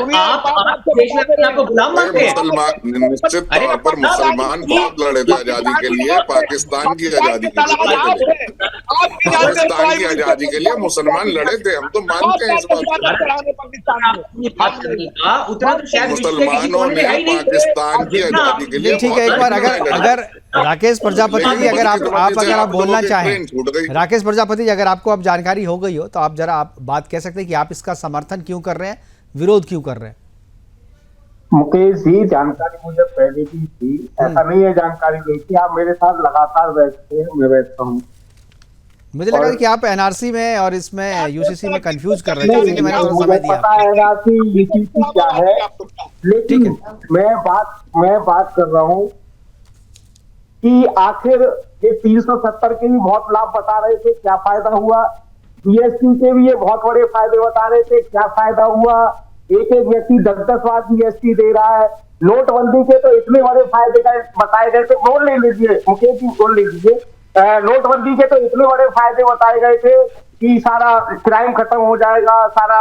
देश में अपने आप को गुलाम मानते हैं? निश्चित तौर पर मुसलमान बहुत लड़े थे आजादी के लिए, पाकिस्तान की आजादी के लिए, पाकिस्तान की आजादी के लिए मुसलमान लड़े थे। हम तो मानते हैं इस बात को। मुसलमानों ने पाकिस्तान की आजादी के लिए। ठीक है, एक बार अगर राकेश प्रजापति जी, अगर आप बोलना चाहें, राकेश प्रजापति जी, अगर आपको अब जानकारी हो गई हो तो आप जरा आप बात कह सकते हैं कि आप इसका समर्थन क्यों कर रहे हैं, विरोध क्यों कर रहे हैं? मुकेश जी, जानकारी मुझे पहले भी थी, ऐसा नहीं है जानकारी नहीं थी। आप मेरे साथ लगातार बैठते हैं, मैं बैठता हूँ। मुझे लगा कि आप एनआरसी में और इसमें यूसीसी में कंफ्यूज कर रहे थे, इसलिए मैंने थोड़ा समय दिया। पता है एनआरसी यूसीसी क्या है, लेकिन मैं बात कर रहा हूँ कि आखिर ये 370 के भी बहुत लाभ बता रहे थे, क्या फायदा हुआ? जीएसटी के भी ये बहुत बड़े फायदे बता रहे थे, क्या फायदा हुआ? एक एक व्यक्ति 10-10 बार जीएसटी दे रहा है। नोटबंदी के तो इतने बड़े फायदे बताए गए थे, नोट ले लीजिए मुकेश जी, नोट ले लीजिए। नोटबंदी के तो इतने बड़े फायदे बताए गए थे कि सारा क्राइम खत्म हो जाएगा, सारा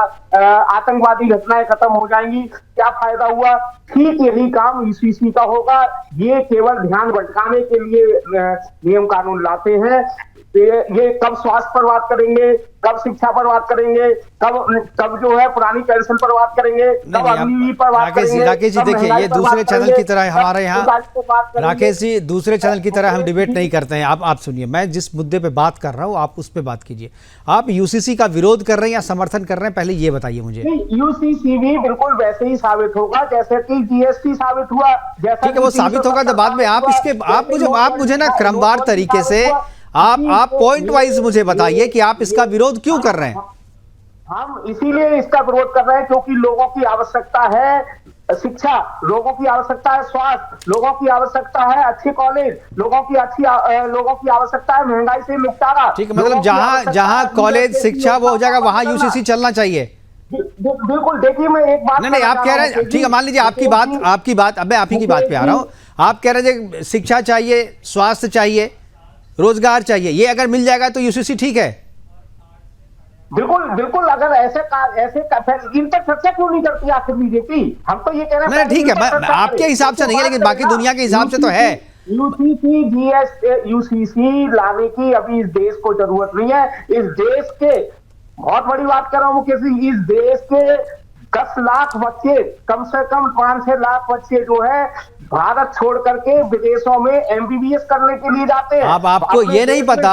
आतंकवादी घटनाएं खत्म हो जाएंगी। क्या फायदा हुआ? ठीक यही काम यूसीसी का होगा। ये केवल ध्यान भटकाने के लिए नियम कानून लाते हैं। ये कब स्वास्थ्य पर बात करेंगे, कब शिक्षा पर बात करेंगे, कब जो है पुरानी पेंशन पर बात करेंगे, कब अग्निवीर पर बात करेंगे। राकेश जी देखिए, ये दूसरे चैनल की तरह हमारे यहाँ, राकेश जी दूसरे चैनल की तरह हम डिबेट नहीं करते हैं। आप सुनिए, मैं जिस मुद्दे पे बात कर रहा हूँ आप उस पे बात कीजिए। आप यूसीसी का विरोध कर रहे हैं या समर्थन कर रहे हैं, पहले ये बताइए मुझे। यूसीसी भी बिल्कुल वैसे ही साबित होगा जैसे कि जीएसटी साबित हुआ। ठीक है, वो साबित होगा तो बाद में आप मुझे ना क्रमवार तरीके से आप पॉइंट वाइज मुझे बताइए कि आप इसका विरोध क्यों कर रहे हैं। हम इसीलिए इसका विरोध कर रहे हैं क्योंकि लोगों की आवश्यकता है शिक्षा, लोगों की आवश्यकता है स्वास्थ्य, लोगों की आवश्यकता है अच्छे कॉलेज, लोगों की आवश्यकता है महंगाई से निपटारा। ठीक है, मतलब जहां कॉलेज शिक्षा वो हो जाएगा वहां यूसीसी चलना चाहिए। बिल्कुल। देखिए मैं एक बात नहीं आप कह रहे हैं, ठीक है मान लीजिए आपकी बात अब मैं आप ही की बात पे आ रहा हूँ। आप कह रहे हैं शिक्षा चाहिए, स्वास्थ्य चाहिए, रोजगार चाहिए, ये अगर मिल जाएगा तो यूसीसी ठीक है। बिल्कुल। अगर ऐसे इन पर चर्चा क्यों नहीं करती आखिर बीजेपी? हम तो ये कह रहे हैं। ठीक है, आपके हिसाब से नहीं है लेकिन बाकी दुनिया के हिसाब से तो है। यूसीसी लाने की अभी इस देश को जरूरत नहीं है। इस देश के, बहुत बड़ी बात कर रहा हूँ मुकेश जी, इस देश के 10 लाख बच्चे, कम से कम 5-6 लाख बच्चे जो है भारत छोड़ करके विदेशों में एमबीबीएस करने के लिए जाते हैं। अब आपको ये नहीं पता,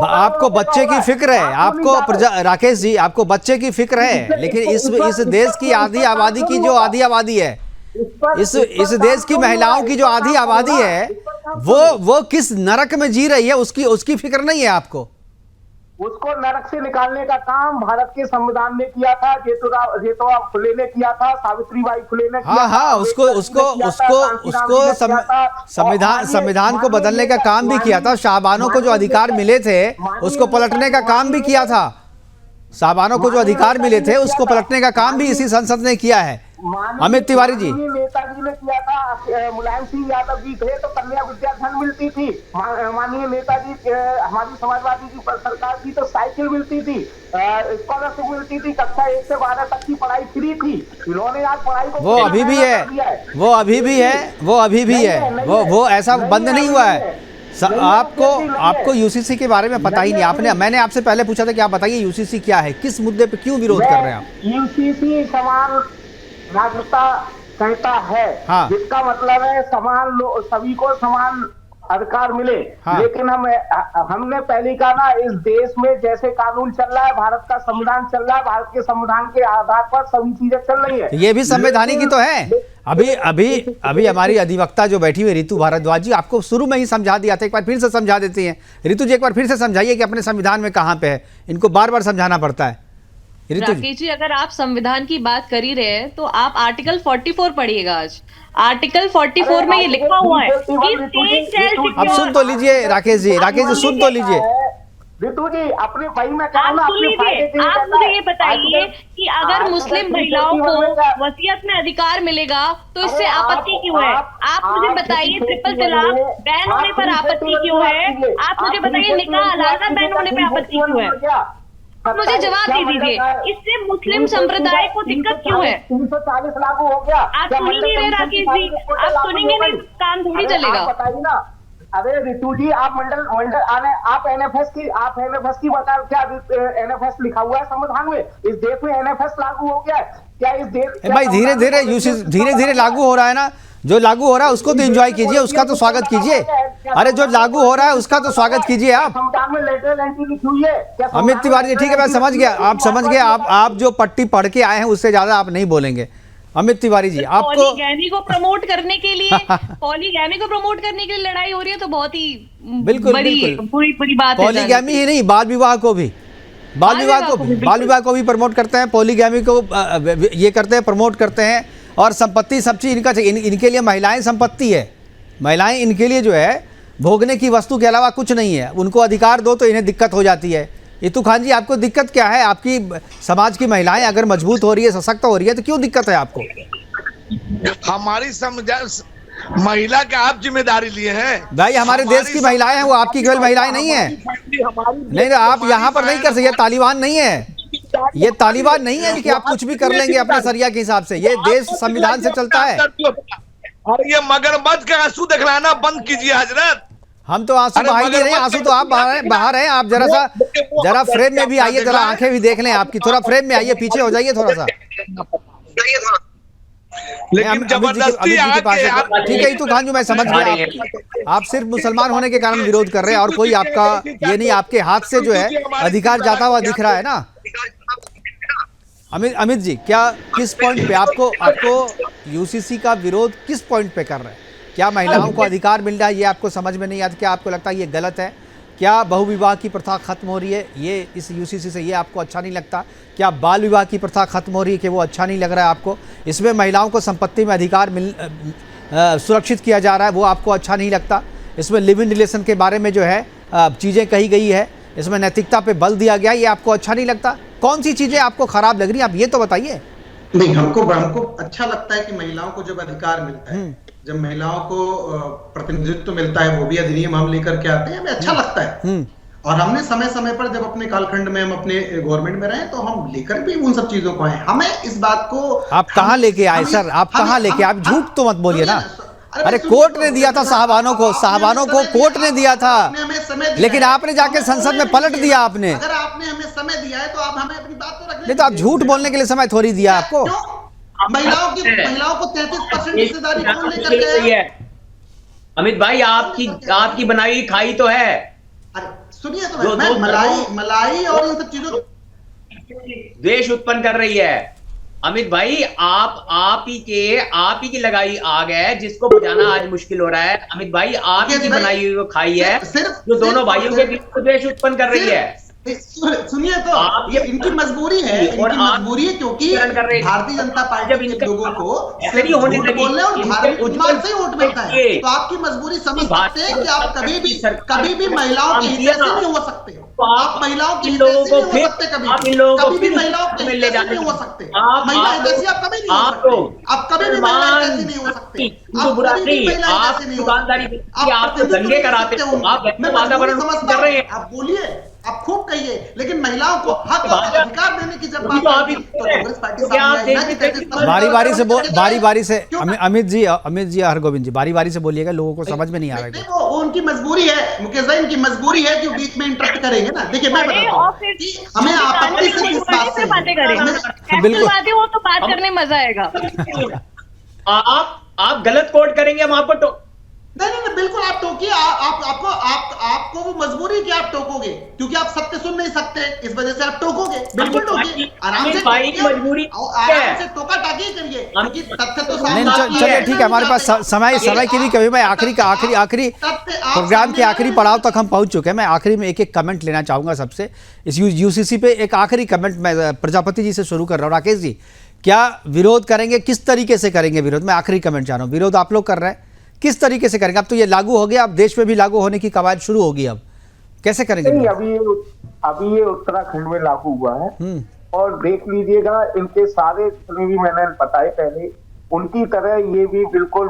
आपको बच्चे की फिक्र है, आपको राकेश जी आपको बच्चे की फिक्र है, लेकिन इस देश की आधी आबादी की जो आधी आबादी है, इस देश की महिलाओं की जो आधी आबादी है वो किस नरक में जी रही है उसकी फिक्र नहीं है आपको। उसको नरक से निकालने का काम भारत के संविधान ने किया था, जेठोराव फुले ने किया था, सावित्रीबाई फुले ने किया था। उसको संविधान को बदलने का काम भी किया था। शाहबानों को जो अधिकार मिले थे उसको पलटने का काम भी किया था। शाहबानों को जो अधिकार मिले थे उसको पलटने का काम भी इसी संसद ने किया है। अमित तिवारी जी, नेताजी ने किया था। मुलायम सिंह यादव जी थे तो कन्या विद्याधन मिलती थी। माननीय नेताजी, हमारी समाजवादी की सरकार थी तो साइकिल मिलती थी, स्कॉलरशिप मिलती थी, कक्षा 1 से 12 तक की पढ़ाई फ्री थी। इन्होंने आज पढ़ाई को वो अभी भी है, वो ऐसा बंद नहीं हुआ है। आपको यूसीसी के बारे में पता ही नहीं। मैंने आपसे पहले पूछा था कि आप बताइए यूसीसी क्या है, किस मुद्दे पे क्यों विरोध कर रहे हैं आप? यूसीसी समान नागरिकता संहिता है, हाँ। जिसका मतलब है सभी को समान अधिकार मिले, हाँ। लेकिन हमने पहले कहा ना, इस देश में जैसे कानून चल रहा है, भारत का संविधान चल रहा है, भारत के संविधान के आधार पर सभी चीजें चल रही है। ये भी संवैधानिक ही तो है। अभी हमारी अधिवक्ता जो बैठी हुई रीतू भारद्वाज जी, आपको शुरू में ही समझा दिया था, एक बार फिर से समझा देती हैं। रीतू जी एक बार फिर से समझाइए कि अपने संविधान में कहाँ पे है, इनको बार बार समझाना पड़ता है। राकेश जी, अगर आप संविधान की बात कर ही रहे हैं तो आप आर्टिकल 44 पढ़िएगा। आज आर्टिकल 44 में ये लिखा हुआ है कि अब सुन तो लीजिए राकेश जी सुन तो लीजिए। ऋतु जी अपने भाई में आप मुझे ये बताइए कि अगर मुस्लिम महिलाओं को वसीयत में अधिकार मिलेगा तो इससे आपत्ति क्यों है? आप मुझे बताइए, ट्रिपल तलाक बैन होने पर आपत्ति क्यों है? आप मुझे बताइए, निकाह अलागा बैन होने पर आपत्ति क्यों है? मुझे जवाब दे दीजिए, इससे मुस्लिम संप्रदाय को दिक्कत क्यों है? 340 लागू हो गया। आप सुन ही नहीं रहे राकेश जी, आप सुनेंगे नहीं, काम थोड़ी चलेगा। बताइए ना। अरे ऋतु जी, आप आप एनएफएस की बता, क्या एनएफएस लिखा हुआ है संविधान में? इस देश में एनएफएस लागू हो गया है क्या? इस देश भाई धीरे धीरे लागू हो रहा है ना। जो लागू हो रहा है उसको तो एंजॉय कीजिए, उसका तो स्वागत कीजिए। अरे जो लागू हो रहा है उसका तो स्वागत कीजिए आप। अमित तिवारी जी, ठीक है मैं समझ गया, आप समझ गए। आप जो पट्टी पढ़ के आए हैं उससे ज्यादा आप नहीं बोलेंगे। अमित तिवारी जी, आपको पॉलीगैमी को प्रमोट करने के लिए लड़ाई हो रही है, तो बहुत ही बिल्कुल बुरी बात है। पॉलीगैमी ही नहीं, बाल विवाह को भी प्रमोट करते हैं, पॉलीगैमी को ये करते हैं, प्रमोट करते हैं। और संपत्ति सब चीज इनका, इनके लिए महिलाएं संपत्ति है, महिलाएं इनके लिए जो है भोगने की वस्तु के अलावा कुछ नहीं है। उनको अधिकार दो तो इन्हें दिक्कत हो जाती है। इतू खान जी, आपको दिक्कत क्या है? आपकी समाज की महिलाएं अगर मजबूत हो रही है, सशक्त हो रही है, तो क्यों दिक्कत है आपको? हमारी महिला का आप जिम्मेदारी लिए हैं भाई, हमारे देश की महिलाएं हैं, वो आपकी केवल महिलाएं नहीं है। नहीं, आप यहाँ पर नहीं कर सकते, तालिबान नहीं है, ये तालिबान नहीं है कि आप कुछ भी कर लेंगे अपने सरिया के हिसाब से। ये देश संविधान से चलता है। और ये मगरमच्छ का आंसू दिखलाना बंद कीजिए हजरत। हम तो आंसू बहा ही नहीं रहे, आंसू तो आप बाहर हैं। आप जरा फ्रेम में भी आइए, जरा आंखें भी देख लें आपकी, थोड़ा फ्रेम में आइए, पीछे हो जाइए थोड़ा सा। लेकिन जबरदस्ती ठीक है, तो खान जी मैं समझ गया, आप सिर्फ मुसलमान होने के कारण विरोध कर रहे हैं और कोई आपका ये नहीं, आपके हाथ से जो है अधिकार जाता हुआ दिख रहा है ना। अमित जी, क्या किस पॉइंट पे आपको यूसीसी का विरोध किस पॉइंट पे कर रहे हैं? क्या महिलाओं को अधिकार मिल रहा है, ये आपको समझ में नहीं आता? क्या आपको लगता है ये गलत है? क्या बहुविवाह की प्रथा खत्म हो रही है, ये इस यूसीसी से ये आपको अच्छा नहीं लगता? क्या बाल विवाह की प्रथा खत्म हो रही है कि वो अच्छा नहीं लग रहा है आपको? इसमें महिलाओं को संपत्ति में अधिकार सुरक्षित किया जा रहा है, वो आपको अच्छा नहीं लगता? इसमें लिव इन रिलेशन के बारे में जो है चीज़ें कही गई है, इसमें नैतिकता पे बल दिया गया, ये आपको अच्छा नहीं लगता? कौन सी चीज़ें आपको खराब लग रही हैं, आप ये तो बताइए। नहीं, हमको अच्छा लगता है कि महिलाओं को जब अधिकार मिलता है, जब महिलाओं को प्रतिनिधित्व मिलता है, वो भी अधिनियम हम लेकर के आते हैं, हमें अच्छा लगता है। और हमने समय समय पर जब अपने कालखंड में हम अपने गवर्नमेंट में रहे, तो हम लेकर भी उन सब चीजों को आए। हमें इस बात को आप कहाँ लेके आए सर? आप कहाँ लेके, आप झूठ तो मत बोलिए ना। अरे कोर्ट ने दिया था साहबानों को कोर्ट ने दिया था, लेकिन आपने जाके संसद में पलट दिया आपने। अगर आपने हमें समय दिया है तो आप हमें अपनी बात तो रखने। नहीं तो आप झूठ बोलने के लिए समय थोड़ी दिया आपको। महिलाओं को 33% हिस्सेदारी कौन लेकर के आया? अमित भाई, आपकी बनाई खाई तो है। अरे सुनिए तो मैं मलाई और इन सब चीजों द्वेष उत्पन्न कर रही है। अमित भाई, आप ही की लगाई आग है जिसको बुझाना आज मुश्किल हो रहा है। अमित भाई, आप ही की बनाई हुई खाई है जो दोनों भाइयों के बीच द्वेष उत्पन्न कर रही है। सुनिए तो ये इनकी मजबूरी है, क्योंकि भारतीय जनता पार्टी के लोगों को वोट बोलने और धार्मिक उन्माद से वोट मिलता है। तो आपकी मजबूरी समझ सकते हैं कि आप कभी भी महिलाओं के हित से नहीं हो सकते। आप महिलाओं के हित से नहीं हो सकते, कभी भी महिलाओं के हित से नहीं हो सकते। महिला हितैषी आप कभी नहीं हो सकते, आप कभी भी महिला हितैषी नहीं हो सकते, आप कभी भी महिला हितैषी नहीं हो सकते। आप दंगे कराते हो, मैं वातावरण समझता हूं, आप बोलिए, आप खूब कहिए, लेकिन महिलाओं को हक और अधिकार देने की जब बात आती है तो कांग्रेस पार्टी सामने आई ना। बारी से अमित जी हरगोविंद जी, बारी से बोलिएगा, लोगों को समझ में नहीं आ रहा है। वो उनकी मजबूरी है मुकेश भाई, इनकी मजबूरी है कि बीच में इंटरप्ट करेंगे ना। देखिए मैं बताता हूं कि हमें आपत्ति से किस बात से बातें करेंगे, बिल्कुल बातें हो तो बात करने मजा आएगा। आप गलत कोट करेंगे, हम आपको नहीं, बिल्कुल आप टोकिए। आपको वो मजबूरी है कि आप टोकोगे, क्योंकि आप सत्य सुन नहीं सकते, इस वजह से आप टोकोगे। बिल्कुल टोकिए, आराम से टोका टाकी करिए, क्योंकि तथ्य तो सामने। चलिए ठीक है, हमारे पास समय की भी कभी, मैं आखिरी प्रोग्राम के आखिरी पड़ाव तक हम पहुंच चुके हैं। मैं आखिरी में एक कमेंट लेना चाहूंगा सबसे इस यूसीसी पे। एक आखिरी कमेंट मैं प्रजापति जी से शुरू कर रहा हूँ। राकेश जी, क्या विरोध करेंगे, किस तरीके से करेंगे विरोध? मैं आखिरी कमेंट चाह रहा हूँ। विरोध आप लोग कर रहे हैं, किस तरीके से करेंगे? अब तो ये लागू हो गया, अब देश में भी लागू होने की कवायद शुरू होगी, अब कैसे करेंगे? अभी ये उत्तराखंड में लागू हुआ है और देख लीजिएगा, इनके सारे जितने भी मैंने बताए पहले, उनकी तरह ये भी बिल्कुल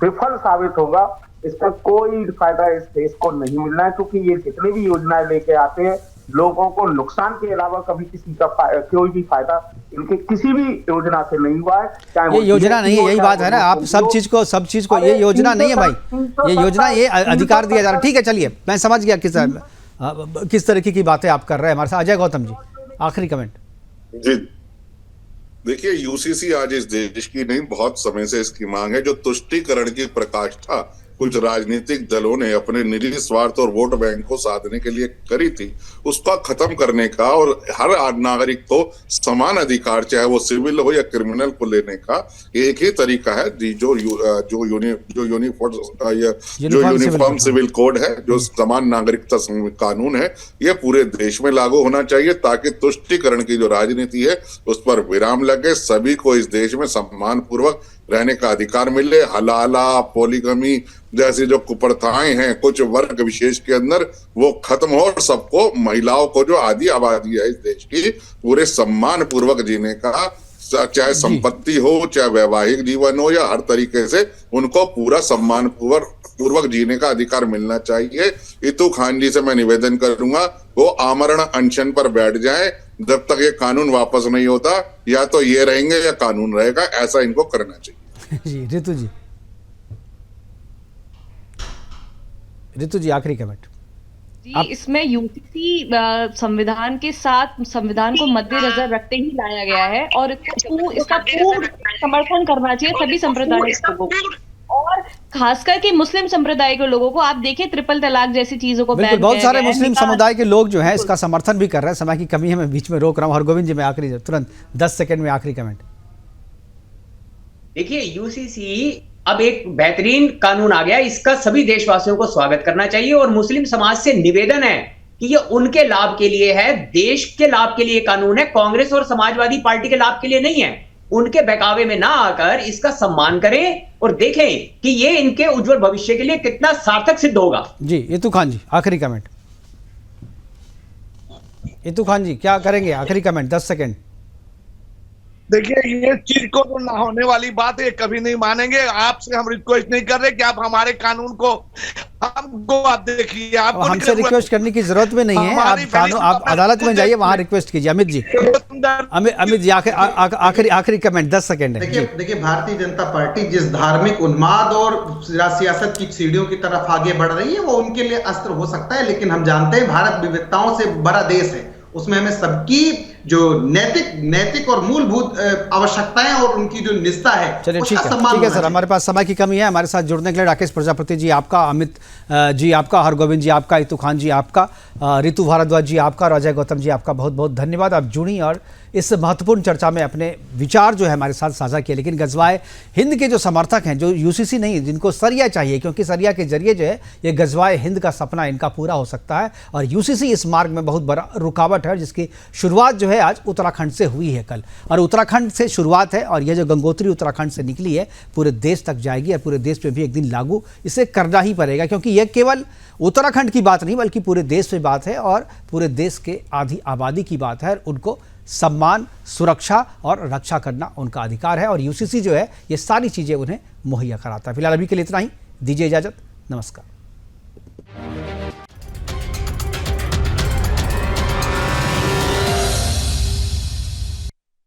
विफल साबित होगा। इसका कोई फायदा इस देश को नहीं मिलना है, क्योंकि ये जितने भी योजनाएं लेके आते हैं, लोगों को नुकसान के अलावा कभी किसी का कोई भी फायदा इनके किसी भी योजना से नहीं हुआ है। चाहे ये योजना नहीं है, यही बात है ना। आप सब चीज को ये योजना नहीं है भाई, ये योजना, ये अधिकार दिया जा रहा है। ठीक है, चलिए मैं समझ गया किस तरीके की बातें आप कर रहे हैं। हमारे साथ अजय गौतम जी, आखिरी कमेंट जी। देखिए, यूसीसी आज इस देश की नहीं, बहुत समय से इसकी मांग है। जो तुष्टीकरण की प्रकाष्ठा कुछ राजनीतिक दलों ने अपने निजी स्वार्थ और वोट बैंक को साधने के लिए करी थी, उसका खत्म करने का और हर नागरिक को समान अधिकार, चाहे वो सिविल हो या क्रिमिनल, को लेने का एक ही तरीका है। जो यूनिफॉर्म सिविल कोड है, जो समान नागरिकता कानून है, ये पूरे देश में लागू होना चाहिए ताकि तुष्टीकरण की जो राजनीति है उस पर विराम लगे, सभी को इस देश में सम्मान पूर्वक रहने का अधिकार मिले। हलाला, पॉलीगमी जैसी जो कुप्रथाएं हैं कुछ वर्ग विशेष के अंदर, वो खत्म हो और सबको, महिलाओं को जो आधी आबादी है इस देश की, पूरे सम्मान पूर्वक जीने का, चाहे संपत्ति हो, चाहे वैवाहिक जीवन हो, या हर तरीके से उनको पूरा सम्मान पूर्वक जीने का अधिकार मिलना चाहिए। इतू खान जी से मैं निवेदन करूंगा वो आमरण अनशन पर बैठ जाएं जब तक ये कानून वापस नहीं होता, या तो ये रहेंगे या कानून रहेगा, ऐसा इनको करना चाहिए। जी रितु जी आखिरी कमेंट जी। इसमें यूसीसी संविधान के साथ, संविधान को मद्देनजर रखते ही लाया गया है और इसका पूर्ण समर्थन करना चाहिए सभी संप्रदाय लोगों को, और खासकर के मुस्लिम संप्रदाय के लोगों को। आप देखिए ट्रिपल तलाक जैसी चीजों को बैन, बहुत सारे मुस्लिम समुदाय के लोग जो हैं इसका समर्थन भी कर रहे हैं। समय की कमी है, मैं बीच में रोक रहा हूं। हरगोविंद जी, मैं आखिरी तुरंत 10 सेकंड में आखिरी कमेंट। देखिए, यूसीसी अब एक बेहतरीन कानून आ गया, इसका सभी देशवासियों को स्वागत करना चाहिए और मुस्लिम समाज से निवेदन है कि ये उनके लाभ के लिए है, देश के लाभ के लिए कानून है, कांग्रेस और समाजवादी पार्टी के लाभ के लिए नहीं है। उनके बहकावे में ना आकर इसका सम्मान करें और देखें कि ये इनके उज्जवल भविष्य के लिए कितना सार्थक सिद्ध होगा। जी इतू खान जी आखिरी कमेंट। इतू खान जी क्या करेंगे, आखिरी कमेंट 10 सेकंड। देखिए, ये चीज को तो ना होने वाली बात है, कभी नहीं मानेंगे। आपसे हम रिक्वेस्ट नहीं कर रहे कि आप हमारे कानून को, हमको आप देखिए, आप हमसे रिक्वेस्ट करने की जरूरत भी नहीं है। आप अदालत में जाइए, वहां रिक्वेस्ट कीजिए। अमित जी, अमित जी आखिरी कमेंट 10 सेकंड है। देखिए, भारतीय जनता पार्टी जिस धार्मिक उन्माद और सियासत की सीढ़ियों की तरफ आगे बढ़ रही है वो उनके लिए अस्त्र हो सकता है, लेकिन हम जानते हैं भारत विविधताओं से बड़ा देश है, उसमें हमें सबकी जो नैतिक और मूलभूत आवश्यकताएं और उनकी जो निष्ठा है, चलिए ठीक है सर, हमारे पास समय की कमी है। हमारे साथ जुड़ने के लिए राकेश प्रजापति जी आपका, अमित जी आपका, हरगोविंद जी आपका, इतू खान जी आपका, रितु भारद्वाज जी आपका और अजय गौतम जी आपका बहुत बहुत धन्यवाद। आप जुड़ी और इस महत्वपूर्ण चर्चा में अपने विचार जो है हमारे साथ साझा किए। लेकिन गजवाए हिंद के जो समर्थक हैं, जो यूसीसी नहीं, जिनको सरिया चाहिए, क्योंकि सरिया के जरिए जो है ये गजवाए हिंद का सपना इनका पूरा हो सकता है, और यूसीसी इस मार्ग में बहुत बड़ा रुकावट है, जिसकी शुरुआत जो है आज उत्तराखंड से हुई है कल, और उत्तराखंड से शुरुआत है, और ये जो गंगोत्री उत्तराखंड से निकली है पूरे देश तक जाएगी और पूरे देश में भी एक दिन लागू इसे करना ही पड़ेगा, क्योंकि यह केवल उत्तराखंड की बात नहीं बल्कि पूरे देश में बात है और पूरे देश के आधी आबादी की बात है। उनको सम्मान, सुरक्षा और रक्षा करना उनका अधिकार है, और यूसीसी जो है ये सारी चीज़ें उन्हें मुहैया कराता है। फिलहाल अभी के लिए इतना ही, दीजिए इजाज़त, नमस्कार।